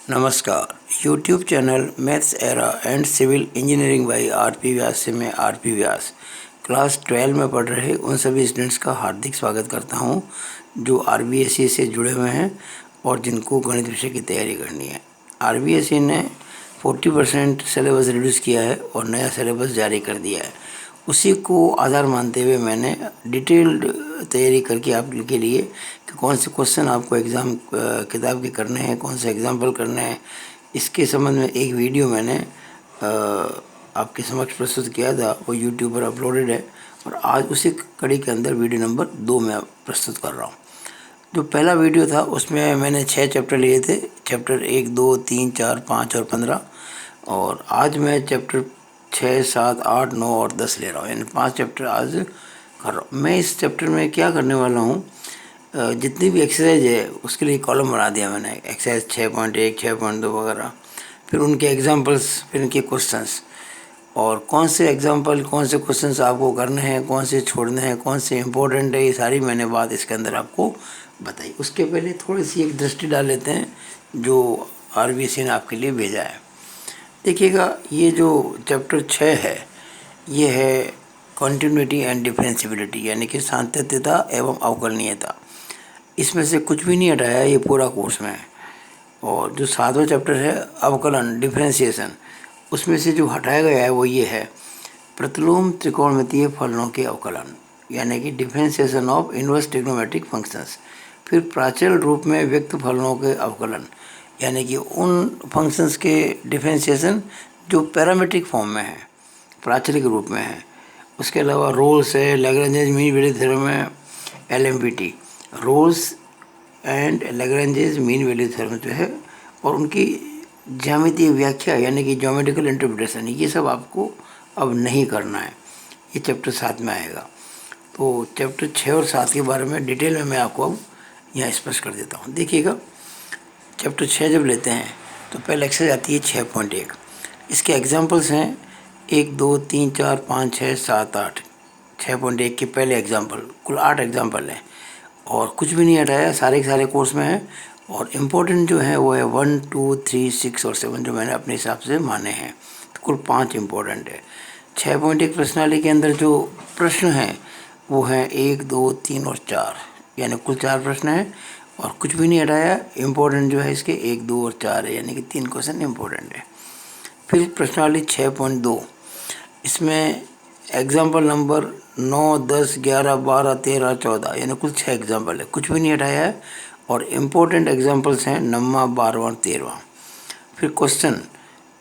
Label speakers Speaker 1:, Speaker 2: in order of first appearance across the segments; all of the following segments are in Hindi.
Speaker 1: नमस्कार। YouTube channel maths era and civil engineering by R P. Vyas से मैं आर.पी. व्यास क्लास 12 में पढ़ रहे उन सभी स्टूडेंट्स का हार्दिक स्वागत करता हूं जो आर.बी.एस.ई. से जुड़े हुए हैं और जिनको गणित विषय की तैयारी करनी है। आर.बी.एस.ई. ने 40% सिलेबस रिड्यूस किया है और नया सिलेबस जारी कर दिया है। उसी को आधार मानते हुए मैंने डिटेल्ड तैयारी करके आपके लिए कि कौन से क्वेश्चन आपको एग्ज़ाम किताब के करने हैं, कौन से एग्जाम्पल करने हैं, इसके संबंध में एक वीडियो मैंने आपके समक्ष प्रस्तुत किया था। वो यूट्यूब पर अपलोडेड है और आज उसी कड़ी के अंदर वीडियो नंबर 2 में प्रस्तुत कर रहा हूँ। जो पहला वीडियो था उसमें मैंने 6 चैप्टर लिए थे, चैप्टर 1, 2, 3, 4, 5 और 15। और आज मैं चैप्टर 6, 7, 8, 9 और 10 ले रहा हूँ, यानी 5 चैप्टर आज कर रहा हूँ। मैं इस चैप्टर में क्या करने वाला हूँ, जितनी भी एक्सरसाइज है उसके लिए कॉलम बना दिया मैंने, एक्सरसाइज 6.1, 6.2 वगैरह, फिर उनके एग्जांपल्स, फिर उनके क्वेश्चंस, और कौन से एग्जांपल, कौन से क्वेश्चंस आपको करने हैं, कौन से छोड़ने हैं, कौन से इम्पोर्टेंट है, ये सारी मैंने बात इसके अंदर आपको बताई। उसके पहले थोड़ी सी एक दृष्टि डाल लेते हैं जो आर.बी.एस.ई. ने आपके लिए भेजा है। देखिएगा, ये जो चैप्टर 6 है ये है कॉन्टिन्यूटी एंड डिफरेंशिबिलिटी, यानी कि सातत्यता एवं अवकलनीयता। इसमें से कुछ भी नहीं हटाया, ये पूरा कोर्स में है। और जो 7वां चैप्टर है अवकलन, डिफरेंशिएशन, उसमें से जो हटाया गया है वो ये है प्रतिलोम त्रिकोणमितीय फलनों के अवकलन, यानी कि differentiation of inverse trigonometric functions. फिर प्राचल रूप में व्यक्त फलनों के अवकलन, यानी कि उन फंक्शंस के डिफरेंशिएशन जो पैरामीट्रिक फॉर्म में है, प्राचलिक रूप में है। उसके अलावा रोल्स है, लैग्रेंजेस मीन वैल्यू थ्योरम है, LMPT, Rolle's and Lagrange's mean value theorem जो है, और उनकी ज्यामितीय व्याख्या यानी कि ज्योमेट्रिकल इंटरप्रिटेशन, ये सब आपको अब नहीं करना है। ये चैप्टर 7 में आएगा। तो चैप्टर 6 और 7 के बारे में डिटेल में मैं आपको अब यहाँ स्पष्ट कर देता हूँ। देखिएगा, चैप्टर 6 जब लेते हैं तो पहले एक्सरसाइज आती है 6.1। इसके एग्जाम्पल्स हैं 1, 2, 3, 4, 5, 6, 7, 8। 6.1 के पहले एग्जाम्पल, कुल 8 एग्जाम्पल हैं और कुछ भी नहीं हटाया, सारे के सारे कोर्स में है। और इम्पोर्टेंट जो है वो है 1, 2, 3, 6 और 7 जो मैंने अपने हिसाब से माने हैं। तो कुल 5 इम्पोर्टेंट है। 6.1 प्रश्नावली के अंदर जो प्रश्न हैं वो हैं 1, 2, 3 और 4, यानी कुल 4 प्रश्न हैं और कुछ भी नहीं हटाया। इम्पोर्टेंट जो है इसके 1, 2 और 4 है, यानी कि 3 क्वेश्चन इम्पोर्टेंट है। फिर प्रश्नावली 6.2, इसमें एग्जाम्पल नंबर 9, 10, 11, 12, 13, 14, यानी कुल 6 एग्जाम्पल है, कुछ भी नहीं हटाया है। और इम्पोर्टेंट एग्जाम्पल्स हैं 9वां, 12वां और 13वां। फिर क्वेश्चन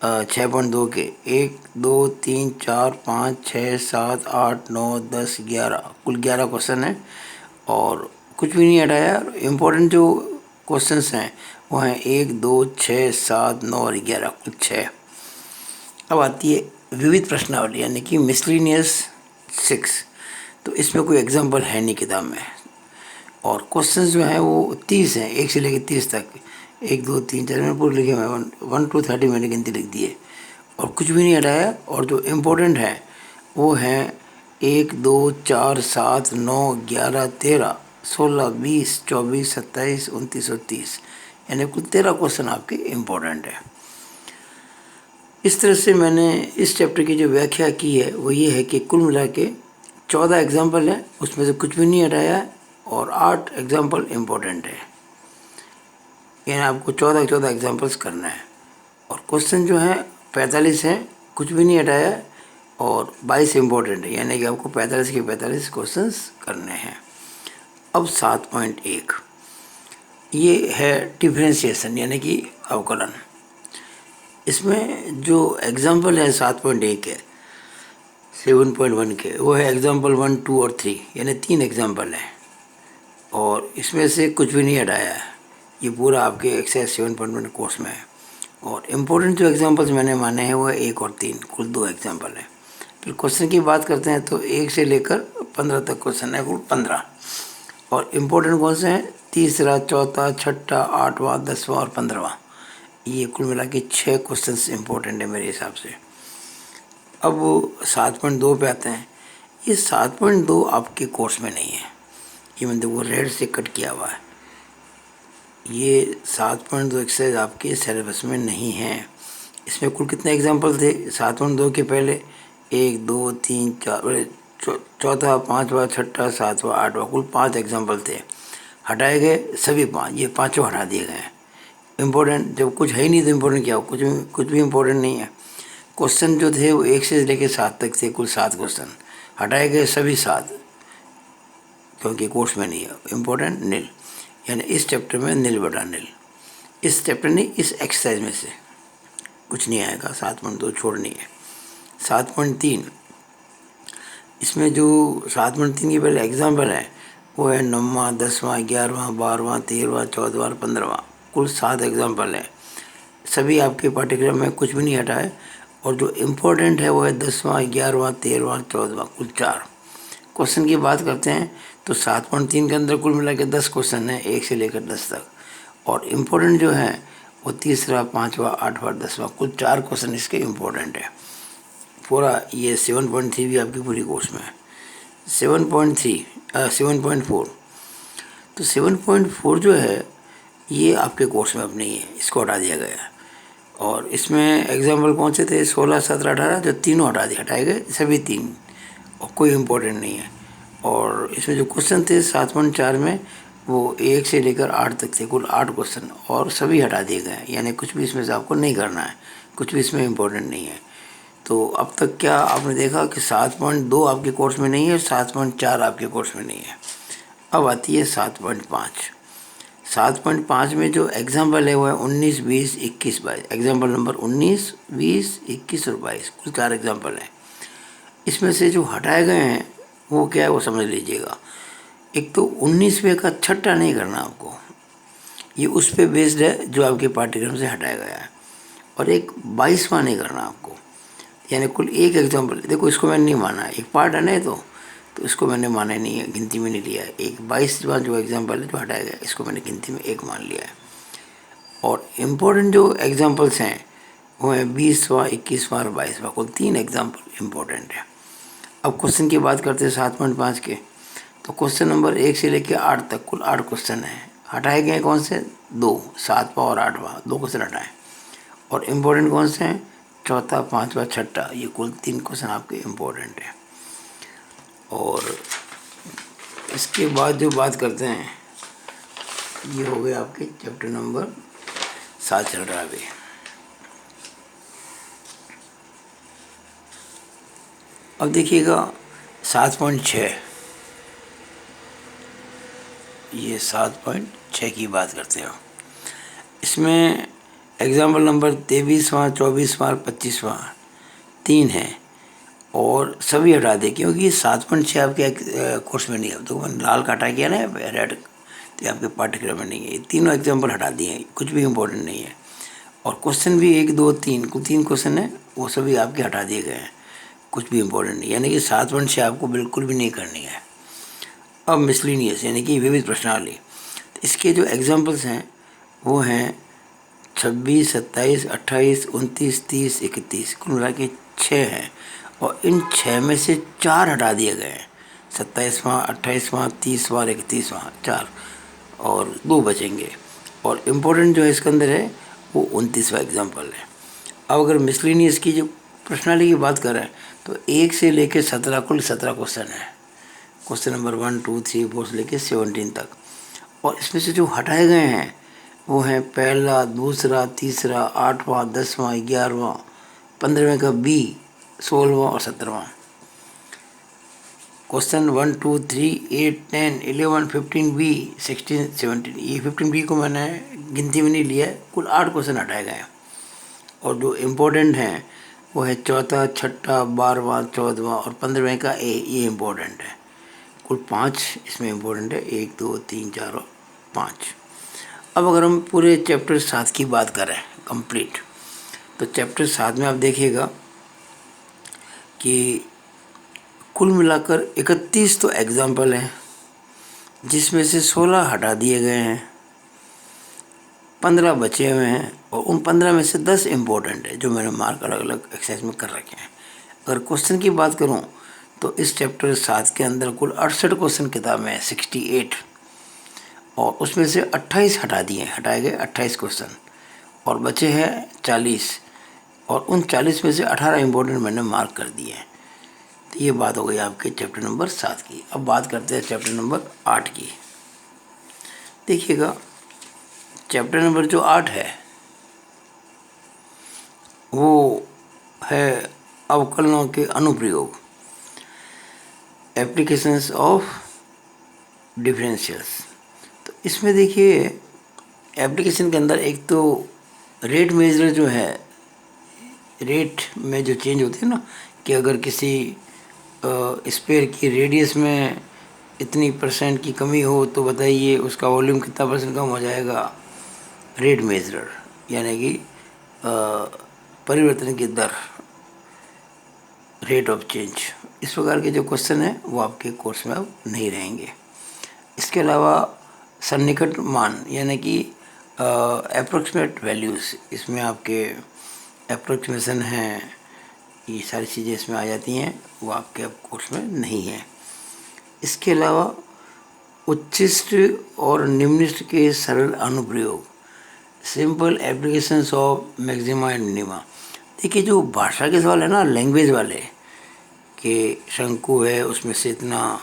Speaker 1: 6.2 के 1, 2, 3, 4, 5, 6, 7, 8, 9, 10, 11, कुल 11 क्वेश्चन हैं और कुछ भी नहीं हटाया। इम्पोर्टेंट जो क्वेश्चंस हैं वो हैं 1, 2, 6, 7, 9 और 11, कुल 6। अब आती है विविध प्रश्नावली, यानी कि मिसलिनियस 6। तो इसमें कोई एग्जाम्पल है नहीं किताब में और क्वेश्चंस जो हैं वो 30 हैं, 1 से लेकर 30 तक। 1, 2, 3, 4 मैंने पूरे लिखे हुए हैं, 1 to 30 मैंने गिनती लिख दी है और कुछ भी नहीं हटाया। और जो इम्पोर्टेंट है वो हैं 1, 2, 4, 7, 9, 11, 13, 16, 20, 24, 27, 29 और 30, यानी कुल 13 क्वेश्चन आपके इम्पोर्टेंट है। इस तरह से मैंने इस चैप्टर की जो व्याख्या की है वो ये है कि कुल मिला के 14 एग्जाम्पल हैं, उसमें से कुछ भी नहीं हटाया है और 8 एग्जाम्पल इम्पोर्टेंट है, यानी आपको 14 एग्जाम्पल्स करना है। और क्वेश्चन जो हैं 45 हैं, कुछ भी नहीं हटाया है और 22 इम्पोर्टेंट है, यानी कि आपको 45 के 45 क्वेश्चंस करने हैं। अब 7.1 ये है डिफरेंशिएशन, यानी कि अवकलन। इसमें जो एग्जाम्पल है 7.1 के, 7.1 के, वो है एग्जाम्पल 1, 2 और 3, यानी 3 एग्जाम्पल हैं और इसमें से कुछ भी नहीं हटाया है। ये पूरा आपके एक्सरसाइज 7.1 कोर्स में है। और इम्पोर्टेंट जो एग्जाम्पल्स मैंने माने हैं वो है 1 और 3, कुल 2 एग्जाम्पल हैं। फिर क्वेश्चन की बात करते हैं तो 1 से लेकर 15 तक क्वेश्चन है, कुल 15। और इम्पोर्टेंट कौन से हैं? तीसरा, चौथा, छठा, 8वां, 10वां और 15वां। ये कुल मिला के 6 क्वेश्चंस इम्पोर्टेंट है मेरे हिसाब से। अब 7.2 पे आते हैं। ये 7.2 आपके कोर्स में नहीं है, ये मैंने वो रेड से कट किया हुआ है। ये 7.2 एक्सरसाइज आपके सिलेबस में नहीं है। इसमें कुल कितने एग्जाम्पल थे 7.2 के पहले? 1 2 3 4 चौथा, पाँचवा, छठा, सातवां, आठवां, कुल 5 एग्जाम्पल थे। हटाए गए सभी 5, ये पाँचों हटा दिए गए हैं। इम्पोर्टेंट जब कुछ है ही नहीं तो इम्पोर्टेंट क्या हो? कुछ भी इम्पोर्टेंट नहीं है। क्वेश्चन जो थे वो 1 से लेकर 7 तक थे, कुल 7 क्वेश्चन। हटाए गए सभी 7 क्योंकि कोर्स में नहीं है। इम्पोर्टेंट नील, यानी इस चैप्टर में नील बटा नील। इस चैप्टर नहीं, इस एक्सरसाइज में से कुछ नहीं आएगा। 7.2 छोड़नी है। 7.3, इसमें जो 7.3 के पहले एग्जाम्पल है वो है 9वां, 10वां, 11वां, 12वां, 13वां, 14वां, 15वां, कुल 7 एग्जाम्पल है। सभी आपके पाठ्यक्रम में कुछ भी नहीं हटा है। और जो इम्पोर्टेंट है वो है 10वां, 11वां, 13वां, 14वां, कुल 4। क्वेश्चन की बात करते हैं तो 7.3 के अंदर कुल मिला के 10 क्वेश्चन है, 1 से लेकर 10 तक। और इम्पोर्टेंट जो है वो तीसरा, पाँचवा, आठवां, 10वां, कुल 4 क्वेश्चन इसके इम्पोर्टेंट है। पूरा ये 7.3 भी आपकी पूरी कोर्स में है। 7.4, तो 7.4 जो है ये आपके कोर्स में अब नहीं है, इसको हटा दिया गया है। और इसमें एग्जाम्पल कौन से थे? 16, 17, 18, जो तीनों हटाए गए सभी 3, और कोई इम्पोर्टेंट नहीं है। और इसमें जो क्वेश्चन थे 7.4 में वो 1 से लेकर 8 तक थे, कुल 8 क्वेश्चन, और सभी हटा दिए गए हैं। यानी कुछ भी इसमें से आपको नहीं करना है, कुछ भी इसमें इम्पोर्टेंट नहीं है। तो अब तक क्या आपने देखा कि 7.2 आपके कोर्स में नहीं है, 7.4 आपके कोर्स में नहीं है। अब आती है 7.5। 7.5 में जो एग्जाम्पल है वो है 19, 20, 21, 22। एग्जाम्पल नंबर 19, 20, 21 और 22, कुल 4 एग्जाम्पल हैं। इसमें से जो हटाए गए हैं वो क्या है वो समझ लीजिएगा। एक तो 19वें का छठा नहीं करना आपको, ये उस पर बेस्ड है जो आपके पाठ्यक्रम से हटाया गया है। और एक 22वां नहीं करना आपको, यानी कुल 1 एग्जाम्पल। देखो इसको मैंने नहीं माना है, एक पार्ट है ना तो इसको मैंने माना नहीं है, गिनती में नहीं लिया है। एक 22वां जो एग्जाम्पल है जो हटाया गया, इसको मैंने गिनती में 1 मान लिया है। और इम्पोर्टेंट जो एग्जाम्पल्स हैं वो है 20वां, 21वां और 22वां, कुल 3 एग्जाम्पल इम्पोर्टेंट है। अब क्वेश्चन की बात करते हैं 7.5 के। तो क्वेश्चन नंबर 1 से लेकर 8 तक कुल 8 क्वेश्चन हैं। हटाए गए कौन से? 2, 7वां और 8वां, 2 क्वेश्चन हटाए। और इम्पोर्टेंट कौन से हैं? चौथा, पाँचवा, छठा, ये कुल 3 क्वेश्चन आपके इम्पोर्टेंट हैं। और इसके बाद जो बात करते हैं ये हो गए आपके चैप्टर नंबर 7 चल रहा है अभी। अब देखिएगा 7.6, ये 7.6 की बात करते हैं। इसमें एग्जाम्पल नंबर 23वां, 24वां, 25वां 3 है, और सभी हटा दें क्योंकि ये 7.6 आपके कोर्स में नहीं है। तो मैंने लाल काटा किया ना रेड, तो आपके पाठ्यक्रम में नहीं है। ये तीनों एग्जाम्पल हटा दिए हैं, कुछ भी इम्पोर्टेंट नहीं है। और क्वेश्चन भी 1, 2, 3, कुल 3 क्वेश्चन है, वो सभी आपके हटा दिए गए हैं, कुछ भी इम्पोर्टेंट नहीं। यानी कि 7.6 आपको बिल्कुल भी नहीं करनी है। अब मिसलिनियस यानी कि विविध प्रश्नावली, तो इसके जो एग्जाम्पल्स हैं वो हैं 26, 27, 28, 29, 30, 31, कुल मिला के 6 हैं। और इन 6 में से 4 हटा दिए गए हैं, 27वां, 28वां, 30वां और 31वां, 4, और 2 बचेंगे। और इम्पोर्टेंट जो है इसके अंदर है वो 29वां एग्जाम्पल है। अब अगर मिसलिनियस की जो प्रश्नावली की बात करें तो 1 से लेकर 17, कुल 17 क्वेश्चन है। क्वेश्चन नंबर 1, 2, 3, 4 से लेकर 17 तक। और इसमें से जो हटाए गए हैं वो हैं पहला, दूसरा, तीसरा, 8वां, 10वां, 11वां, 15वें का बी, 16वां और 17वां। क्वेश्चन 1, 2, 3, 8, 10, 11, 15 बी, 16, 17, ये 15 बी को मैंने गिनती में नहीं लिया है, कुल 8 क्वेश्चन हटाए गए हैं। और जो इम्पोर्टेंट हैं वो है चौथा, छठा, 12वां, 14वां और 15वें का ए, ये इम्पोर्टेंट है। कुल 5 इसमें इम्पोर्टेंट है, 1, 2, 3, 4 और 5। अब अगर हम पूरे चैप्टर 7 की बात करें कंप्लीट, तो चैप्टर 7 में आप देखिएगा कि कुल मिलाकर 31 तो एग्जाम्पल हैं, जिसमें से 16 हटा दिए गए हैं, 15 बचे हुए हैं, और उन 15 में से 10 इम्पोर्टेंट है जो मैंने मार्क अलग अलग एक्सरसाइज में कर रखे हैं। अगर क्वेश्चन की बात करूं तो इस चैप्टर 7 के अंदर कुल 68 क्वेश्चन किताब में है, 68। और उसमें से 28 हटाए गए 28 क्वेश्चन, और बचे हैं 40, और उन 40 में से 18 इम्पोर्टेंट मैंने मार्क कर दिए हैं। तो ये बात हो गई आपके चैप्टर नंबर 7 की। अब बात करते हैं चैप्टर नंबर 8 की। देखिएगा, चैप्टर नंबर जो 8 है वो है अवकलनों के अनुप्रयोग, एप्लीकेशंस ऑफ डिफरेंशियल्स। तो इसमें देखिए, एप्लीकेशन के अंदर एक तो रेट मेजर जो है, रेट में जो चेंज होते हैं ना, कि अगर किसी स्पेयर की रेडियस में इतनी परसेंट की कमी हो तो बताइए उसका वॉल्यूम कितना परसेंट कम हो जाएगा। रेट मेजर यानी कि परिवर्तन की दर, रेट ऑफ चेंज। इस प्रकार के जो क्वेश्चन हैं वो आपके कोर्स में अब नहीं रहेंगे। इसके अलावा सन्निकट मान यानी कि अप्रोक्सीमेट वैल्यूज़, इसमें आपके अप्रोक्सीमेशन हैं, ये सारी चीज़ें इसमें आ जाती हैं, वो आपके अब कोर्स में नहीं है। इसके अलावा उच्चिष्ट और निम्निष्ट के सरल अनुप्रयोग, simple applications of maxima and minima. देखिए, जो भाषा के सवाल है ना, लैंग्वेज वाले, कि शंकु है उसमें से इतना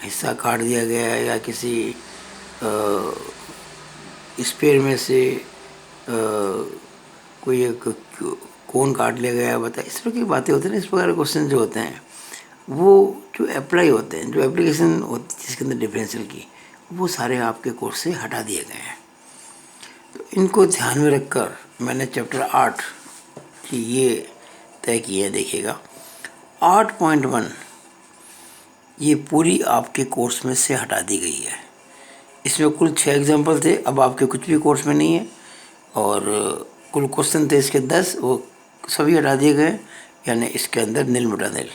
Speaker 1: हिस्सा काट दिया गया है, या किसी स्पेयर में से कोई एक कोन काट लिया गया है, बता, इस प्रकार की बातें होती हैं ना। इस प्रकार के क्वेश्चन जो होते हैं वो जो अप्लाई होते हैं, जो एप्लीकेशन होती है जिसके अंदर डिफरेंशियल की, वो सारे आपके कोर्स से हटा दिए गए हैं। तो इनको ध्यान में रखकर मैंने चैप्टर 8 की ये तय किए हैं। देखिएगा, 8.1 ये पूरी आपके कोर्स में से हटा दी गई है। इसमें कुल 6 एग्जाम्पल थे, अब आपके कुछ भी कोर्स में नहीं है, और कुल क्वेश्चन थे इसके 10, वो सभी हटा दिए गए, यानी इसके अंदर नील मिटा नील।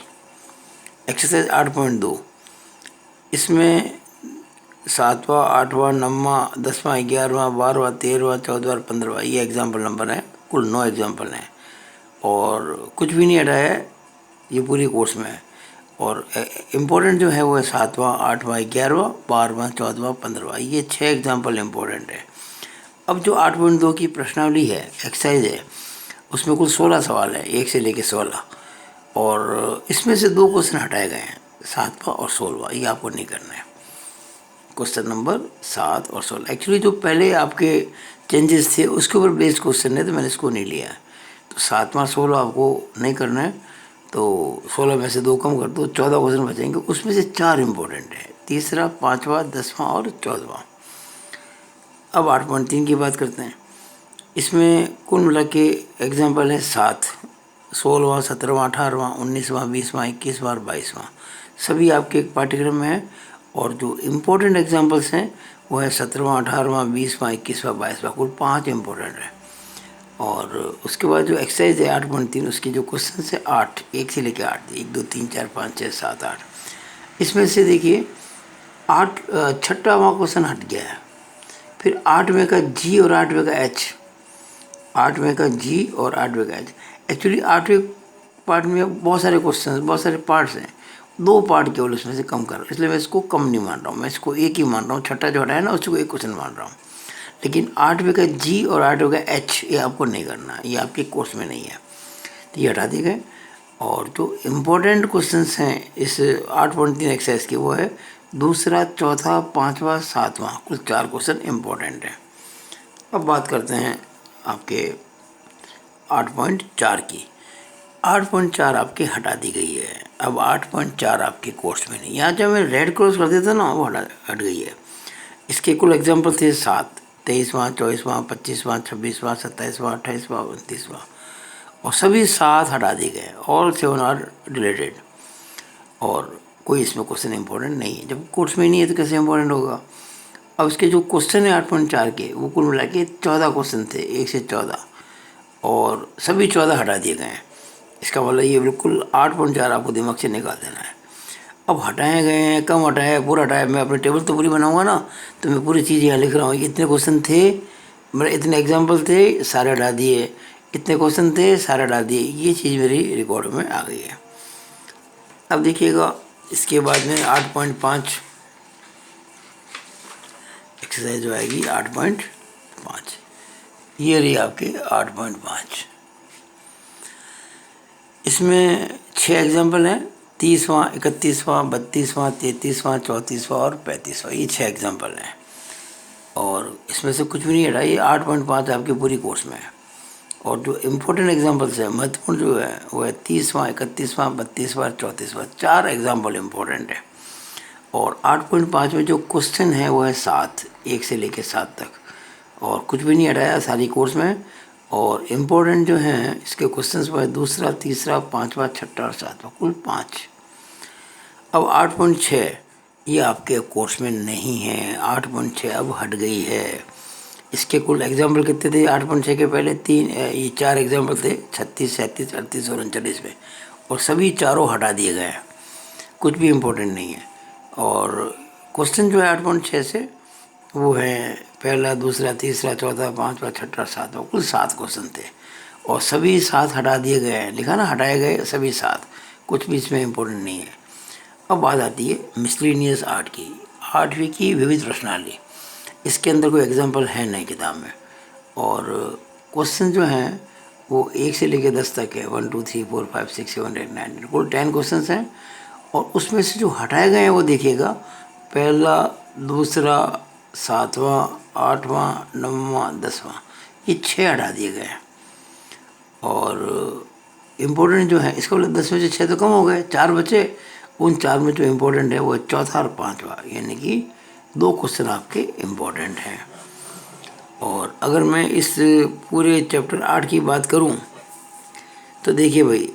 Speaker 1: एक्सरसाइज 8.2, इसमें 7वां 8वां 9वां 10वां 11वां 12वां 13वां 14वां 15वां ये एग्जाम्पल नंबर हैं, कुल 9 एग्जाम्पल हैं, और कुछ भी नहीं हटाया है, ये पूरी कोर्स में है। और इम्पोर्टेंट जो है वो है 7वां 8वां 11वां 12वां 14वां 15वां, ये 6 एग्जाम्पल इम्पोर्टेंट है। अब जो 8.2 की प्रश्नावली है, एक्सरसाइज है, उसमें कुल 16 सवाल है, 1 से लेकर 16, और इसमें से 2 क्वेश्चन हटाए गए हैं, 7वां और 16वां, ये आपको नहीं करना है। क्वेश्चन नंबर 7 और 16 एक्चुअली जो पहले आपके चेंजेस थे उसके ऊपर बेस्ड क्वेश्चन है, तो मैंने इसको नहीं लिया है। तो 7वां 16 आपको नहीं करना है, तो 16 में से 2 कम कर दो, 14 क्वेश्चन बचेंगे, उसमें से 4 इम्पोर्टेंट है, 3रा 5वां 10वां और 14वां। अब 8.3 की बात करते हैं। इसमें कुल मिला के एग्जाम्पल है 7, 16वां 17वां 18वां 19वां 20वां 21वां और 22वां, सभी आपके एक पाठ्यक्रम में है। और जो इम्पोर्टेंट एग्जाम्पल्स हैं वो है 17वां 18वां 20वां 21वां 22वां, कुल 5 इम्पोर्टेंट है। और उसके बाद जो एक्सरसाइज है 8.3, उसके जो क्वेश्चन है 8, 1 से लेकर 8, 1 2 3 4 5 6 7 8, इसमें से देखिए 8 छठावां क्वेश्चन हट गया है। फिर 8वें का जी और 8वें का एच, 8वें का जी और 8वें का एच। एक्चुअली 8वें पार्ट में बहुत सारे क्वेश्चन, बहुत सारे पार्ट्स हैं, 2 पार्ट केवल उसमें से कम कर रहा हूँ, इसलिए मैं इसको कम नहीं मान रहा हूँ, मैं इसको एक ही मान रहा हूँ। छठा जो हटा है ना, उसको एक क्वेश्चन मान रहा हूँ। लेकिन 8वें का जी और 8वें का एच ये आपको नहीं करना, ये आपके कोर्स में नहीं है, तो ये हटा दिए गए। और जो इम्पोर्टेंट क्वेश्चंस हैं इस 8.3 एक्सरसाइज के, वो है दूसरा, चौथा, 5वां 7वां, कुल 4 क्वेश्चन इम्पोर्टेंट हैं। अब बात करते हैं आपके 8.4 की। 8.4 आपके हटा दी गई है। अब 8.4 आपके कोर्स में नहीं, यहाँ जब मैं रेड क्रॉस कर देता ना, वो हट गई है। इसके कुल एग्जाम्पल थे 7, 23वां 24वां 25वां 26वां 27वां 28वां 29वां, और सभी 7 हटा दिए गए, ऑल 7 आर डिलीटेड, और कोई इसमें क्वेश्चन इंपॉर्टेंट नहीं है। जब कोर्स में नहीं है तो कैसे इंपॉर्टेंट होगा। अब इसके जो क्वेश्चन है 8.4 के, वो कुल मिला के 14 क्वेश्चन थे, 1 से 14, और सभी 14 हटा दिए गए हैं। इसका मतलब ये बिल्कुल 8.4 आपको दिमाग से निकाल देना है। अब हटाए गए हैं, कम हटाया, पूरा हटाया, मैं अपनी टेबल तो पूरी बनाऊंगा ना, तो मैं पूरी चीज़ यहाँ लिख रहा हूँ। इतने क्वेश्चन थे, मेरे इतने एग्जाम्पल थे, सारे हटा दिए, इतने क्वेश्चन थे, सारे हटा दिए, ये चीज़ मेरी रिकॉर्ड में आ गई है। अब देखिएगा, इसके बाद में 8.5 एक्सरसाइज जो आएगी 8.5। ये रही आपके 8.5। इसमें 6 एग्जाम्पल हैं, 30वां, 31वां, 32वां, 33वां, 34वां और 35वां। ये 6 एग्जाम्पल हैं और इसमें से कुछ भी नहीं हटा। ये 8.5 आपके पूरी कोर्स में है। और जो इम्पोर्टेंट एग्जाम्पल्स है, महत्वपूर्ण जो है, वो है 30वां, 31वां, 32वां, 34वां। 4 एग्जाम्पल इम्पोर्टेंट है। और 8.5 में जो क्वेश्चन है वो है 7, 1 से लेकर 7 तक। और कुछ भी नहीं हटाया सारी कोर्स में। और इम्पोर्टेंट जो हैं इसके क्वेश्चंस वो है दूसरा, तीसरा, 5वां, 6वां और 7वां, कुल 5। अब 8.6 ये आपके कोर्स में नहीं है। 8.6 अब हट गई है। इसके कुल एग्जाम्पल कितने थे 8.6 के पहले? 4 एग्जाम्पल थे, 36, 37, 38 और 39 में। और सभी चारों हटा दिए गए हैं, कुछ भी इम्पोर्टेंट नहीं है। और क्वेश्चन जो है 8.6 से वो है पहला, दूसरा, तीसरा, चौथा, 5वां, 6वां, 7वां, कुल 7 क्वेश्चन थे। और सभी 7 हटा दिए गए हैं, लिखा ना, हटाए गए सभी 7, कुछ भी इसमें इम्पोर्टेंट नहीं है। अब बात आती है मिसलेनियस आर्ट की, 8वीं की विविध प्रश्नावली। इसके अंदर कोई एग्जाम्पल है नहीं किताब में। और क्वेश्चन जो हैं वो 1 से लेकर 10 तक है, 1 2 3 4 5 6 7 8 9 कुल 10 क्वेश्चन हैं। और उसमें से जो हटाए गए हैं वो देखिएगा, पहला, दूसरा, 7वां, 8वां, 9वां, 10वां, ये 6 हटा दिए गए हैं। और इम्पोर्टेंट जो है, इसका मतलब 10 में से 6 तो कम हो गए, 4 बचे। उन 4 में जो इम्पोर्टेंट है वो है चौथा और 5वां, यानी कि 2 क्वेश्चन आपके इम्पोर्टेंट हैं। और अगर मैं इस पूरे चैप्टर 8 की बात करूं तो देखिए भाई,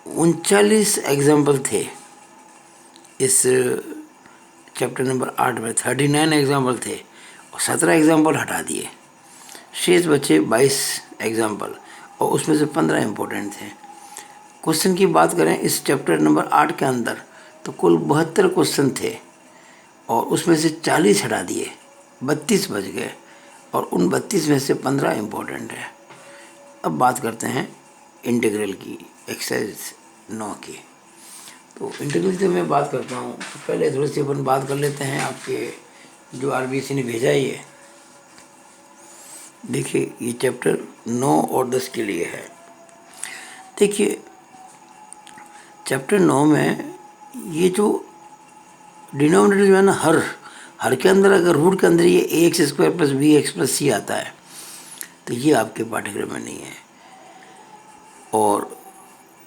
Speaker 1: 39 एग्जाम्पल थे इस चैप्टर नंबर 8 में। 39 एग्जाम्पल थे और 17 एग्जाम्पल हटा दिए, शेष बचे 22 एग्जाम्पल और उसमें से 15 इम्पोर्टेंट थे। क्वेश्चन की बात करें इस चैप्टर नंबर 8 के अंदर तो कुल 72 क्वेश्चन थे और उसमें से 40 हटा दिए, 32 बच गए। और उन 32 में से 15 इम्पोर्टेंट है। अब बात करते हैं इंटीग्रल की, एक्सरसाइज 9 की। तो इंटीग्रल से मैं बात करता हूँ तो पहले थोड़ी सी अपन बात कर लेते हैं आपके जो आरबीसी ने भेजा ही है। देखिए ये चैप्टर 9 और 10 के लिए है। देखिए चैप्टर 9 में ये जो डिनोमिनेटर जो है ना, हर के अंदर अगर रूट के अंदर ये ax² + bx + c आता है तो ये आपके पाठ्यक्रम में नहीं है। और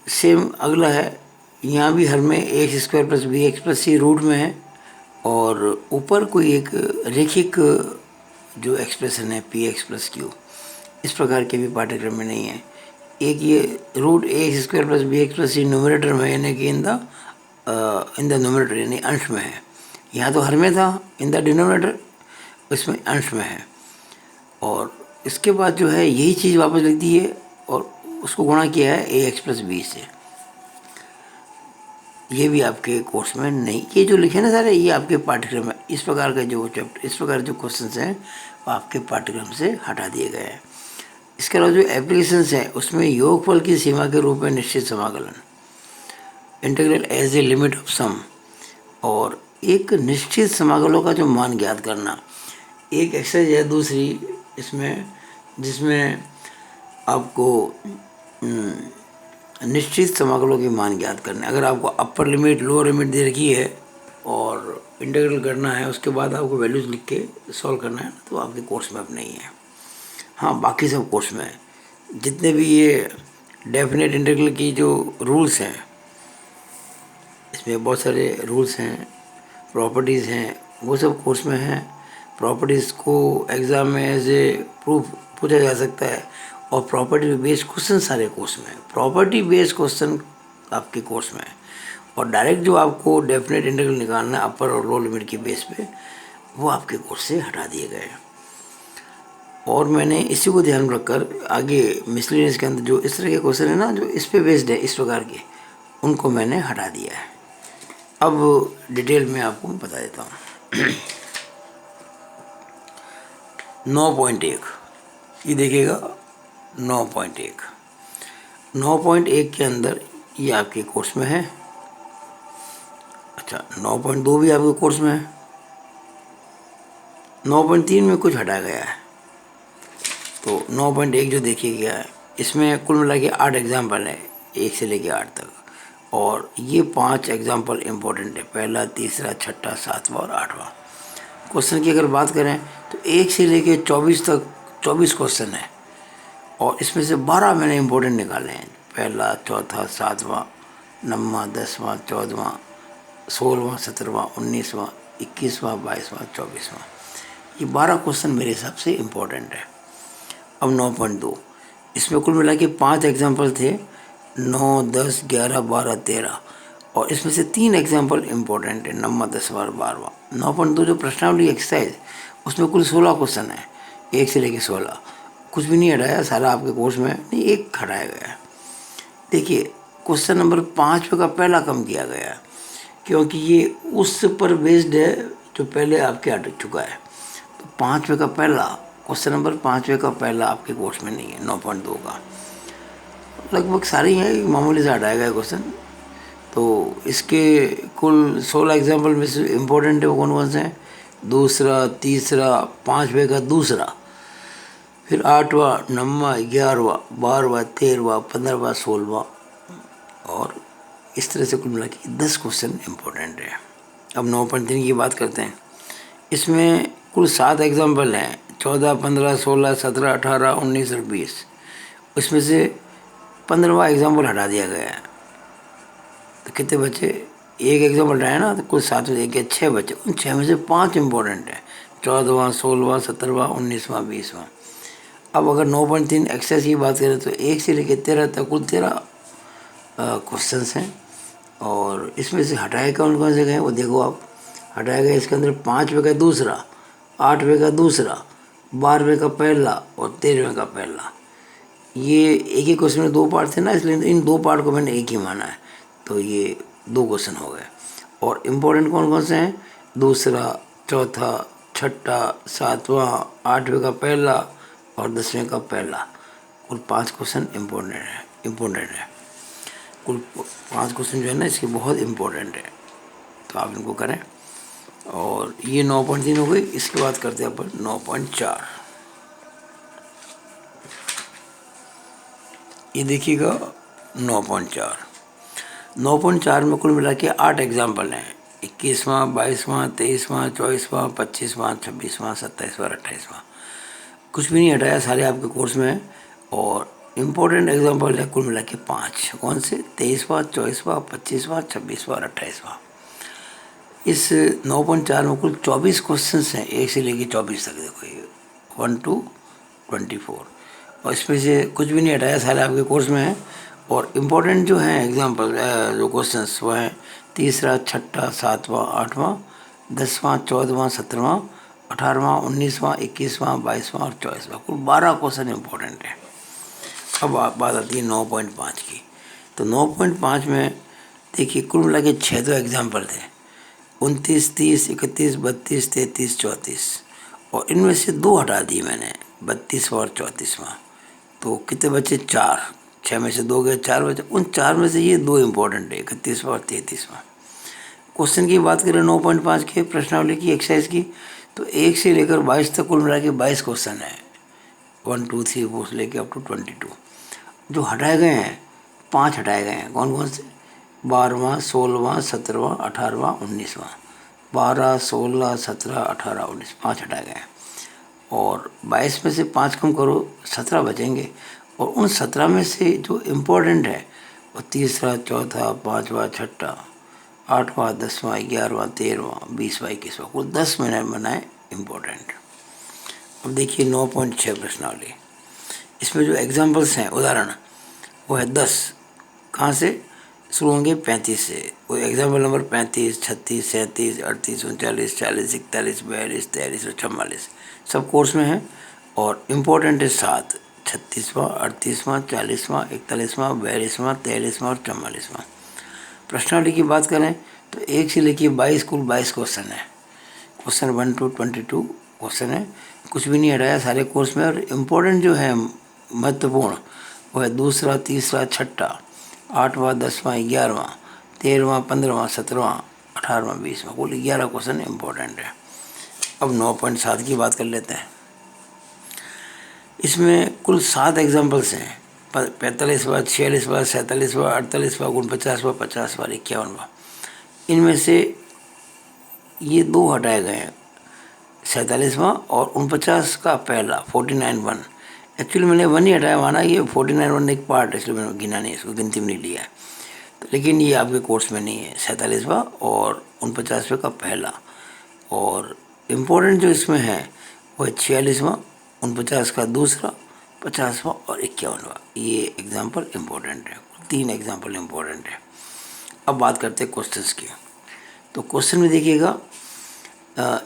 Speaker 1: सेम अगला है, यहाँ भी हर में ax² + bx + c रूट में है। और ऊपर कोई एक रेखिक जो एक्सप्रेशन है px + q, इस प्रकार के भी पाठ्यक्रम में नहीं है। एक ये root ax² + bx + c numerator में, यानी कि इन द न्यूमरेटर, यानी अंश में है। यहाँ तो हर में था, इन द डिनोमिनेटर, इसमें अंश में है। और इसके बाद जो है यही चीज़ वापस लिख दी है और उसको गुणा किया है ax + b से। ये भी आपके कोर्स में नहीं, ये जो लिखे ना सारे, ये आपके पाठ्यक्रम में इस प्रकार का जो चैप्टर, इस प्रकार जो क्वेश्चंस हैं वो आपके पाठ्यक्रम से हटा दिए गए हैं। इसके अलावा जो एप्लीकेशंस हैं उसमें योगफल की सीमा के रूप में निश्चित समाकलन, integral as a limit of sum, और एक निश्चित समाकलों का जो मान ज्ञात करना। एक एक्सरसाइज है दूसरी इसमें, जिसमें आपको निश्चित समाकलों के मान ज्ञात करने। अगर आपको अपर लिमिट, लोअर लिमिट दे रखी है और इंटीग्रल करना है, उसके बाद आपको वैल्यूज लिख के सॉल्व करना है, तो आपके कोर्स में अब नहीं है। हाँ, बाकी सब कोर्स में जितने भी ये डेफिनेट इंटीग्रल की जो रूल्स हैं, इसमें बहुत सारे रूल्स हैं, प्रॉपर्टीज़ हैं, वो सब कोर्स में हैं। प्रॉपर्टीज़ को एग्ज़ाम में एज ए प्रूफ पूछा जा सकता है। और प्रॉपर्टी बेस्ड क्वेश्चन सारे कोर्स में है। प्रॉपर्टी बेस्ड क्वेश्चन आपके कोर्स में है। और डायरेक्ट जो आपको डेफिनेट इंटीग्रल निकालना है अपर और लोअर लिमिट की बेस पे, वो आपके कोर्स से हटा दिए गए हैं। और मैंने इसी को ध्यान रखकर आगे मिसलेनियस के अंदर जो इस तरह के क्वेश्चन है ना, जो इस पे बेस्ड है, इस प्रकार के, उनको मैंने हटा दिया है। अब डिटेल में आपको बता देता हूँ। 9.1 ये देखिएगा, 9.1 9.1 के अंदर ये आपके कोर्स में है। अच्छा, 9.2 भी आपके कोर्स में है। 9.3 में कुछ हटाया गया है। तो 9.1 जो देखिए गया है, इसमें कुल मिला के 8 एग्जाम्पल है, 1 से लेके 8 तक, और ये 5 एग्जाम्पल इम्पोर्टेंट है, पहला, तीसरा, छठा, सातवां और 8वां। क्वेश्चन की अगर बात करें तो 1 से लेके 24 तक 24 क्वेश्चन है, और इसमें से 12 मैंने इम्पोर्टेंट निकाले हैं, पहला, चौथा, सातवां, 9वां, 10वां, 14वां, 16वां, 17वां, 19वां, 21वां, 22वां, 24वां। ये 12 क्वेश्चन मेरे हिसाब से इम्पोर्टेंट है। अब 9.2, इसमें कुल मिला के 5 एग्जाम्पल थे, 9, 10, 11, 12, 13, और इसमें से 3 एग्जाम्पल इम्पोर्टेंट है, 9वां, 10वां और 12वां। 9.2 जो प्रश्नावली एक्सरसाइज, उसमें कुल 16 क्वेश्चन है, 1 से लेके 16, कुछ भी नहीं हटाया, सारा आपके कोर्स में नहीं, एक हटाया गया है। देखिए क्वेश्चन नंबर 5 का पहला कम किया गया है, क्योंकि ये उस पर बेस्ड है जो पहले आपके हट चुका है। तो 5 का पहला क्वेश्चन नंबर 5 का पहला आपके कोर्स में नहीं है। 9.2 का लगभग सारे हैं, मामूली से हटाया गया क्वेश्चन। तो इसके कुल 16 एग्जाम्पल में से इम्पोर्टेंट है वो कौन कौन से हैं? दूसरा, तीसरा, 5वें का दूसरा, फिर 8वां, 9वां, 11वां, 12वां, 13वां, 15वां, 16वां, और इस तरह से कुल मिला के 10 क्वेश्चन इम्पोर्टेंट है। अब 9.3 की बात करते हैं। इसमें कुल 7 एग्जाम्पल हैं, 14, 15, 16, 17, 18, 19 और 20। उसमें से 15वां एग्जाम्पल हटा दिया गया है। तो कितने बचे? एक एग्जाम्पल हटाया ना, तो कुल 7 में एक 6 बचे। उन 6 में से 5 इम्पोर्टेंट है, 14वां, 16वां, 17वां, 19वां, 20वां। अब अगर 9.3 एक्सेस की बात करें तो 1 से लेकर 13 तक कुल 13 क्वेश्चंस हैं, और इसमें से हटाए कौन कौन से गए वो देखो आप। हटाया गया इसके अंदर 5वें का दूसरा, 8वें का दूसरा, 12वें का पहला और 13वें का पहला। ये एक ही क्वेश्चन में 2 पार्ट थे ना, इसलिए इन 2 पार्ट को मैंने एक ही माना है, तो ये 2 क्वेश्चन हो गए। और इम्पोर्टेंट कौन कौन से हैं? दूसरा, चौथा, छठा, सातवां, 8वें का पहला और 10वें का पहला। कुल 5 क्वेश्चन इम्पोर्टेंट है। कुल 5 क्वेश्चन जो है ना, इसके बहुत इम्पोर्टेंट है, तो आप इनको करें। और ये 9.3 हो गई। इसके बाद करते हैं अपन 9.4। ये देखिएगा 9.4। 9.4 में कुल मिला के 8 एग्जाम्पल हैं, 21वां, 22वां, 23वां, 24वां, 25वां, 26वां, 27वां और 28वां। कुछ भी नहीं हटाया, सारे आपके कोर्स में है। और इम्पोर्टेंट एग्जाम्पल है कुल मिला के 5। कौन से? 23वां, 24वां, 25वां, 26वां और 28वां। इस 9.4 में कुल 24 क्वेश्चन हैं, 1 से लेकर 24 तक। देखो ये 1 to 24, और इसमें से कुछ भी नहीं हटाया, सारे आपके कोर्स में है। और इम्पोर्टेंट जो हैं एग्जाम्पल, जो क्वेश्चंस वो हैं तीसरा, छठा, सातवां, 8वां, 10वां, 14वां, 17वां, 18वां, 19वां, 21वां, 22वां और 24वां। कुल 12 क्वेश्चन इम्पोर्टेंट है। अब बात आती है 9.5 की। तो 9.5 में देखिए कुल मिला के 6 तो एग्जाम्पल थे, 29, 30, 31, 32, 33, 34, और इनमें से 2 हटा दिए मैंने, 32वां और 34वां। तो कितने बचे? 4। 6 में से 2 गए, 4 बचे। उन 4 में से ये 2 इम्पोर्टेंट है, 31वां और 33वां। क्वेश्चन की बात करें 9.5 के प्रश्नावली की एक्सरसाइज की, तो 1 से लेकर 22 तक कुल मिला के 22 क्वेश्चन है, 1, 2, 3, 4 से लेकर अप टू 22। जो हटाए गए हैं, 5 हटाए गए हैं। कौन कौन से? 12वां, 16वां, 17वां, 18वां, 19वां। 12, 16, 17, 18, 19, 5 हटाए गए हैं। और 22 में से 5 कम करो, 17 बचेंगे। और उन 17 में से जो इम्पोर्टेंट है वो तीसरा, चौथा, 5वां, छठा, 8वां, 10वां, 11वां, 13वां, 20वां, 21वां, कुल 10 मैंने बनाए इम्पोर्टेंट। अब देखिए 9.6 प्रश्नावली। इसमें जो एग्जाम्पल्स हैं, उदाहरण, वो है 10। कहाँ से शुरू होंगे? 35 से। वो एग्जाम्पल नंबर 35, 36, 37, 38, 39, 40, 41, 42, 43 और 44 सब कोर्स में है। और इम्पोर्टेंट है 7, 36वां, 38वां, 40वां, 41वां, 42वां, 43वां और 44वां। प्रश्नावली की बात करें तो 1 से लेकर 22 कुल 22 क्वेश्चन है। क्वेश्चन 1 to 22 क्वेश्चन है, कुछ भी नहीं हटाया, सारे कोर्स में। और इम्पोर्टेंट जो है महत्वपूर्ण, वो है दूसरा, तीसरा, छठा, 8वां, 10वां, 11वां, 13वां, 15वां, 17वां, 18वां, 20वां, कुल 11 क्वेश्चन इम्पोर्टेंट है। अब 9.7 की बात कर लेते हैं। इसमें कुल 7 एग्जाम्पल्स हैं, 45वां, 46वां, 47वां, 48वां, 49वां, 50वां, 51वां। इनमें से ये 2 हटाए गए हैं, 47वां और 49 का पहला 49(1). एक्चुअली मैंने 1 ही हटाया, माना ये 49(1) एक पार्ट है, इसलिए मैंने गिना नहीं, इसको गिनती में नहीं लिया है। तो लेकिन ये आपके कोर्स में नहीं है, 47वां और 49वें का पहला। और इम्पोर्टेंट जो इसमें है वो है 46वां, 49 का दूसरा, 50वां और 51वां। ये एग्जाम्पल इम्पोर्टेंट है, 3 एग्जाम्पल इम्पोर्टेंट है। अब बात करते हैं क्वेश्चंस की। तो क्वेश्चन में देखिएगा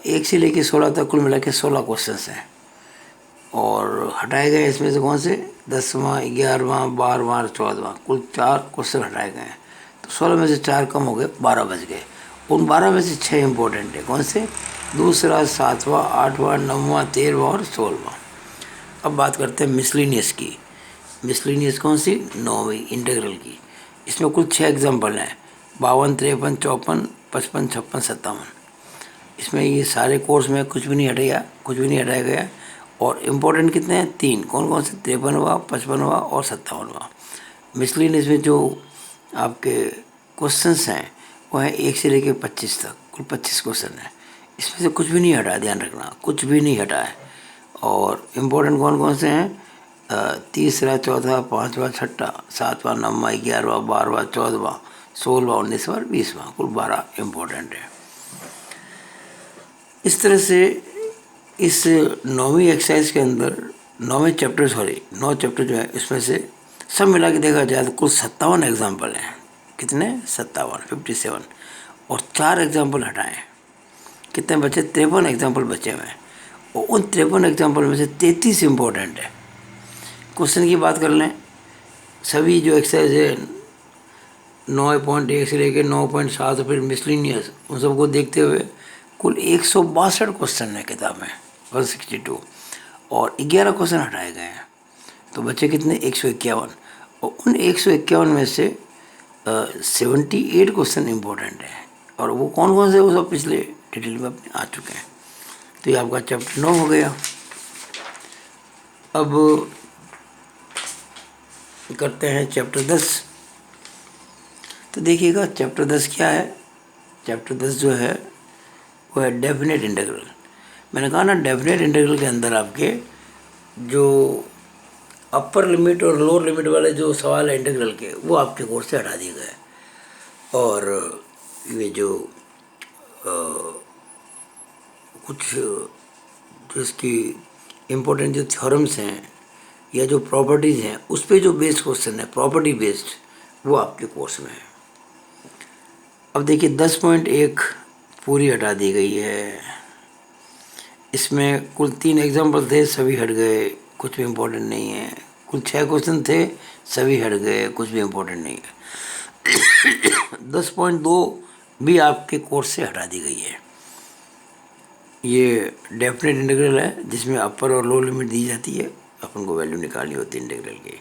Speaker 1: 1 से लेकर 16 तक कुल मिला के 16 क्वेश्चंस हैं, और हटाए गए इसमें से कौन से 10वां, 11वां, 12वां और 14वां, कुल 4 क्वेश्चन हटाए गए हैं। तो 16 में से 4 कम हो गए, 12 बच गए। उन 12 में से 6 इंपॉर्टेंट है, कौन से? दूसरा, 7वां, 8वां, 9वां, 13वां और 16वां। अब बात करते हैं मिसलिनियस की। मिसलिनियस कौन सी? 9वीं इंटीग्रल की। इसमें कुल 6 एग्जाम्पल हैं, 52, 53, 54, 55, 56, 57। इसमें ये सारे कोर्स में कुछ भी नहीं हटाया गया। और इम्पोर्टेंट कितने हैं? 3। कौन कौन से? 53वां, 55वां और 57वां। मिसलिनियस में जो आपके क्वेश्चंस हैं वो हैं 1 से लेकर 25 तक, कुल 25 क्वेश्चन हैं। इसमें से कुछ भी नहीं हटा, ध्यान रखना, कुछ भी नहीं हटा है। और इम्पोर्टेंट कौन कौन से हैं? तीसरा, चौथा, 5वां, 6वां, 7वां, 9वां, 11वां, 12वां, 14वां, 16वां, 19वां और 20वां, कुल 12 इम्पोर्टेंट है। इस तरह से इस 9वीं एक्सरसाइज के अंदर 9 चैप्टर जो है, इसमें से सब मिला के देखा जाए तो कुल 57 एग्जाम्पल हैं। कितने? 57, और 4 एग्जाम्पल हटाएं। कितने बचे? 53 एग्जाम्पल बचे हुए हैं, और उन 53 एग्जाम्पल में से 33 इम्पोर्टेंट है। क्वेश्चन की बात कर लें, सभी जो एक्सरसाइज है 9.1 से लेकर 9.7 और फिर मिसलिनियस, उन सबको देखते हुए कुल 162 क्वेश्चन है किताब में, 162, और 11 क्वेश्चन हटाए गए हैं। तो बचे कितने? 151, और उन 151 में से 78 क्वेश्चन इम्पोर्टेंट है। और वो कौन कौन से? वो सब पिछले डिटेल में अपने आ चुके हैं। तो ये आपका चैप्टर 9 हो गया। अब करते हैं चैप्टर 10। तो देखिएगा चैप्टर 10 क्या है। चैप्टर 10 जो है वो है डेफिनेट इंटीग्रल। मैंने कहा ना, डेफिनेट इंटीग्रल के अंदर आपके जो अपर लिमिट और लोअर लिमिट वाले जो सवाल है इंटीग्रल के, वो आपके कोर्स से हटा दिए गए। और ये जो कुछ जो इसकी इम्पोर्टेंट जो थ्योरम्स हैं या जो प्रॉपर्टीज़ हैं, उस पे जो बेस्ड क्वेश्चन है, प्रॉपर्टी बेस्ड, वो आपके कोर्स में है। अब देखिए 10.1 पूरी हटा दी गई है। इसमें कुल 3 एग्जाम्पल थे, सभी हट गए, कुछ भी इम्पोर्टेंट नहीं है। कुल 6 क्वेश्चन थे, सभी हट गए, कुछ भी इम्पोर्टेंट नहीं है। 10.2 भी आपके कोर्स से हटा दी गई है। ये डेफिनेट इंटीग्रल है जिसमें अपर और लोअर लिमिट दी जाती है, अपन को वैल्यू निकालनी होती है इंटीग्रल की।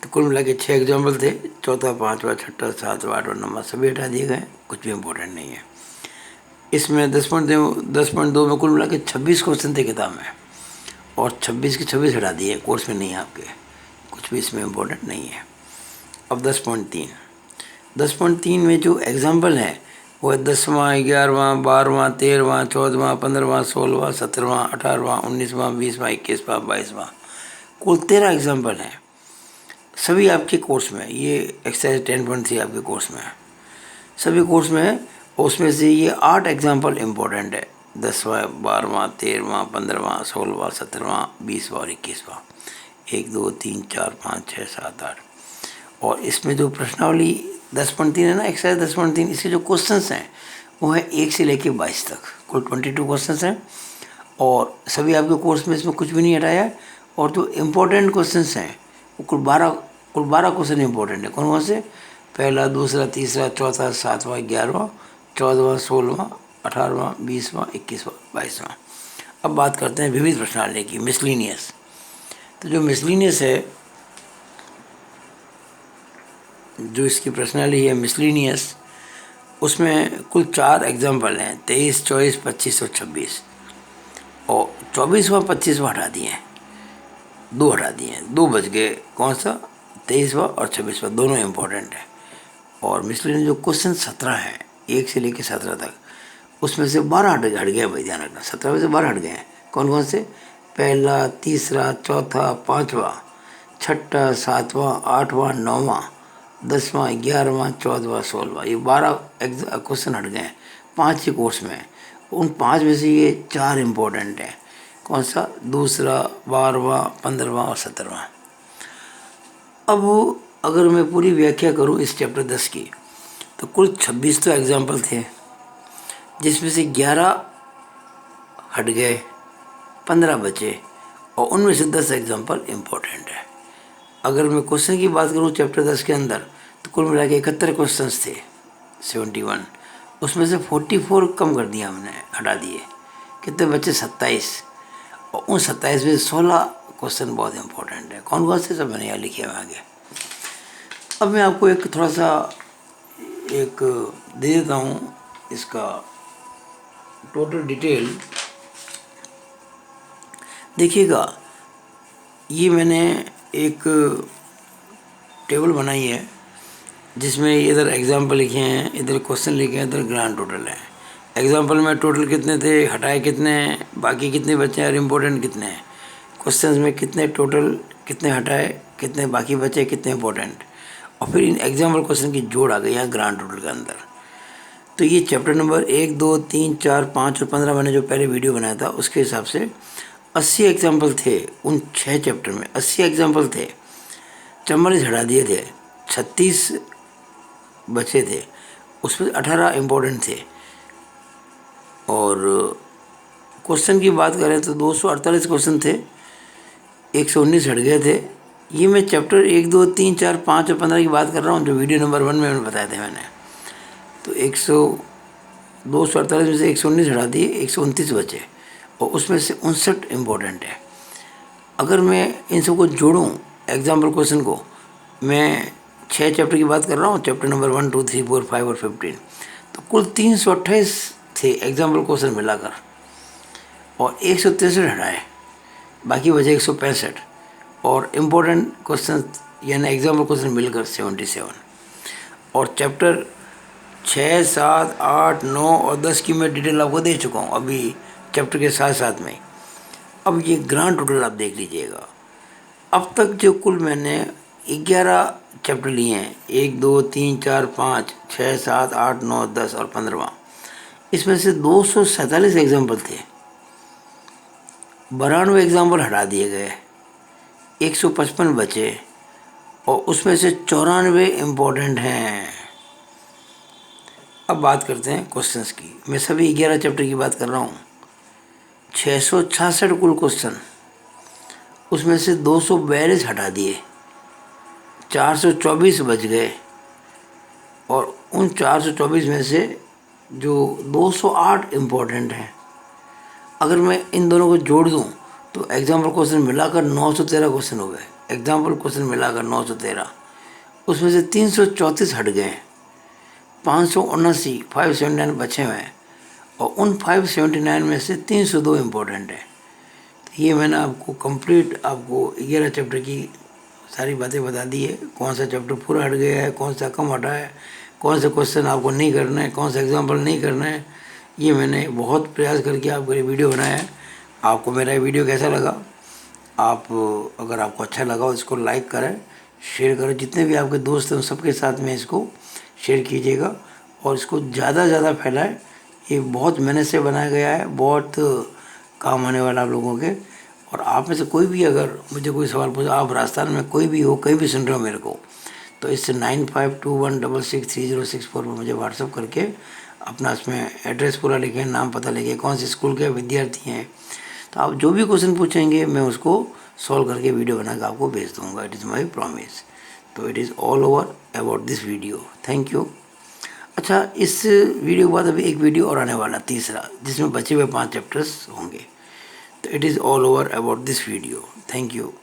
Speaker 1: तो कुल मिला के 6 एग्जाम्पल थे, चौथा, 5वां, 6वां, 7वां, 8वां, 9वां सभी हटा दिए गए, कुछ भी इम्पोर्टेंट नहीं है। इसमें 10.2 में कुल मिला के 26 क्वेश्चन थे किताब में, और 26 के 26 हटा दिए, कोर्स में नहीं है आपके, कुछ भी इसमें इम्पोर्टेंट नहीं है। अब 10.3 में जो एग्जाम्पल है वो है 10वां, 11वां, 12वां, 13वां, 14वां, 15वां, 16वां, 17वां, 18वां, 19वां, 20वां, 21वां, 22वां, कुल 13 एग्जाम्पल हैं, सभी आपके कोर्स में। ये एक्सरसाइज 10.3 आपके कोर्स में है, सभी कोर्स में है। उसमें से ये 8 एग्जाम्पल इम्पोर्टेंट है, 10वां, 12वां, 13वां, 15वां, 16वां, 17वां, 20वां और 21वां, 1, 2, 3, 4, 5, 6, 7, 8। और इसमें जो प्रश्नावली 10.3 है ना, एक्सरसाइज 10.3, इसके जो क्वेश्चंस हैं वो है 1 से लेके 22 तक, कुल 22 क्वेश्चंस हैं, और सभी आपके कोर्स में इसमें कुछ भी नहीं हटाया है। और जो इम्पोर्टेंट क्वेश्चंस हैं वो कुल 12 क्वेश्चन इम्पोर्टेंट है। कौन कौन से? पहला, दूसरा, तीसरा, चौथा, 7वां, 11वां, 14वां, 16वां, 18वां, 20वां, 21वां, 22वां। अब बात करते हैं विविध प्रश्नावली की, मिसलिनियस। तो जो मिसलिनियस है, जो इसकी प्रश्नावली है मिसलिनियस, उसमें कुल 4 एग्जाम्पल हैं, 23, 24, 25 और 26। 24वां 25वां हटा दिए हैं, 2 हटा दिए हैं, 2 बच गए। कौन सा? 23वां और 26वां, दोनों इम्पोर्टेंट है। और मिसलेनियस जो क्वेश्चन 17 है 1 से लेकर 17 तक, उसमें से 12 हट गए भाई, ध्यान रखना। 17 में से 12 हट गए हैं। कौन कौन से? पहला, तीसरा, चौथा, पाँचवा, छठा, सातवां, आठवां, नौवां, 10वां, 11वां, 14वां, 16वां, ये 12 क्वेश्चन हट गए हैं 5 ही कोर्स में। उन 5 में से ये 4 इम्पोर्टेंट हैं। कौन सा? दूसरा, 12वां, 15वां और 17वां। अब अगर मैं पूरी व्याख्या करूं इस चैप्टर 10 की, तो कुल 26 तो एग्जाम्पल थे, जिसमें से 11 हट गए, 15 बचे, और उनमें से 10 एग्जाम्पल इम्पोर्टेंट है। अगर मैं क्वेश्चन की बात करूं चैप्टर 10 के अंदर, तो कुल मिला के 71 क्वेश्चन थे, 71। उसमें से 44 कम कर दिया हमने, हटा दिए। कितने बचे? 27। और उन 27 में 16 क्वेश्चन बहुत इंपॉर्टेंट है। कौन कौन से? सब मैंने यहाँ लिखे हुए आगे। अब मैं आपको एक थोड़ा सा एक दे देता हूँ इसका टोटल डिटेल। देखिएगा, ये मैंने एक टेबल बनाई है जिसमें इधर एग्जाम्पल लिखे हैं, इधर क्वेश्चन लिखे हैं, इधर ग्रांड टोटल है। एग्जाम्पल में टोटल कितने थे, हटाए कितने, बाकी कितने बचे और इम्पोर्टेंट कितने हैं। क्वेश्चंस में कितने टोटल, कितने हटाए, कितने बाकी बचे, कितने इंपॉर्टेंट, और फिर इन एग्जाम्पल क्वेश्चन की जोड़ आ गई है ग्रांड टोटल के अंदर। तो ये चैप्टर नंबर 1, 2, 3, 4, 5 और 15 मैंने जो पहले वीडियो बनाया था उसके हिसाब से 80 एग्जाम्पल थे। उन 6 चैप्टर में 80 एग्जाम्पल थे, 44 हटा दिए थे, 36 बचे थे, उसमें 18 इम्पोर्टेंट थे। और क्वेश्चन की बात करें तो 248 क्वेश्चन थे, 119 हट गए थे। ये मैं चैप्टर 1, 2, 3, 4, 5 और 15 की बात कर रहा हूँ, जो वीडियो नंबर 1 में बताए थे मैंने। तो 248 में से 119 हटा दिए, 129 बचे, और उसमें से 59 इम्पोर्टेंट है। अगर मैं इन सबको जोड़ूँ एग्जाम्पल क्वेश्चन को, मैं 6 चैप्टर की बात कर रहा हूँ, चैप्टर नंबर 1, 2, 3, 4, 5 और 15, तो कुल 328 थे एग्जाम्पल क्वेश्चन मिलाकर, और 163 हटाए, बाकी बचे 165, और इम्पोर्टेंट क्वेश्चन यानी एग्जाम्पल क्वेश्चन मिलकर 77। और चैप्टर 6, 7, 8, 9 और 10 की मैं डिटेल आपको दे चुका हूँ अभी चैप्टर के साथ साथ में। अब ये ग्रांड टोटल आप देख लीजिएगा। अब तक जो कुल मैंने 11 चैप्टर लिए हैं, 1, 2, 3, 4, 5, 6, 7, 8, 9, 10 और 15वां, इसमें से 247 एग्जाम्पल थे, 92 एग्जाम्पल हटा दिए गए, 155 बचे, और उसमें से 94 इम्पोर्टेंट हैं। अब बात करते हैं क्वेश्चंस की। मैं सभी 11 चैप्टर की बात कर रहा हूँ। 666 कुल क्वेश्चन, उसमें से 242 हटा दिए, 424 बच गए, और उन 424 में से जो 208 इम्पोर्टेंट हैं। अगर मैं इन दोनों को जोड़ दूं तो एग्जाम्पल क्वेश्चन मिलाकर 913 क्वेश्चन हो गए। एग्जाम्पल क्वेश्चन मिलाकर 913, उसमें से 334 हट गए, 579 579 बचे हुए हैं, और उन 579 में से 302 इम्पोर्टेंट है। तो ये मैंने आपको कंप्लीट आपको 11 चैप्टर की सारी बातें बता दी है। कौन सा चैप्टर पूरा हट गया है, कौन सा कम हटा है, कौन से क्वेश्चन आपको नहीं करना है, कौन सा एग्जाम्पल नहीं करना है। ये मैंने बहुत प्रयास करके आपको ये वीडियो बनाया है। आपको मेरा ये वीडियो कैसा लगा? आप अगर आपको अच्छा लगा हो इसको लाइक करें, शेयर करें, जितने भी आपके दोस्त हैं सबके साथ में इसको शेयर कीजिएगा, और इसको ज़्यादा से ज़्यादा फैलाएं। ये बहुत मेहनत से बनाया गया है, बहुत काम आने वाला आप लोगों के। और आप में से कोई भी अगर मुझे कोई सवाल पूछे, आप राजस्थान में कोई भी हो, कहीं भी सुन रहे हो मेरे को, तो इससे 9521663064 पर मुझे व्हाट्सअप करके अपना इसमें एड्रेस पूरा लिखें, नाम पता लिखें, कौन से स्कूल के विद्यार्थी हैं। तो आप जो भी क्वेश्चन पूछेंगे मैं उसको सॉल्व करके वीडियो बना के आपको भेज दूँगा। It is my promise. तो it is all over about this video. Thank you. अच्छा, इस वीडियो के बाद अभी एक वीडियो और आने वाला, तीसरा, जिसमें बचे हुए 5 चैप्टर्स होंगे। तो it is all over about this video. Thank you.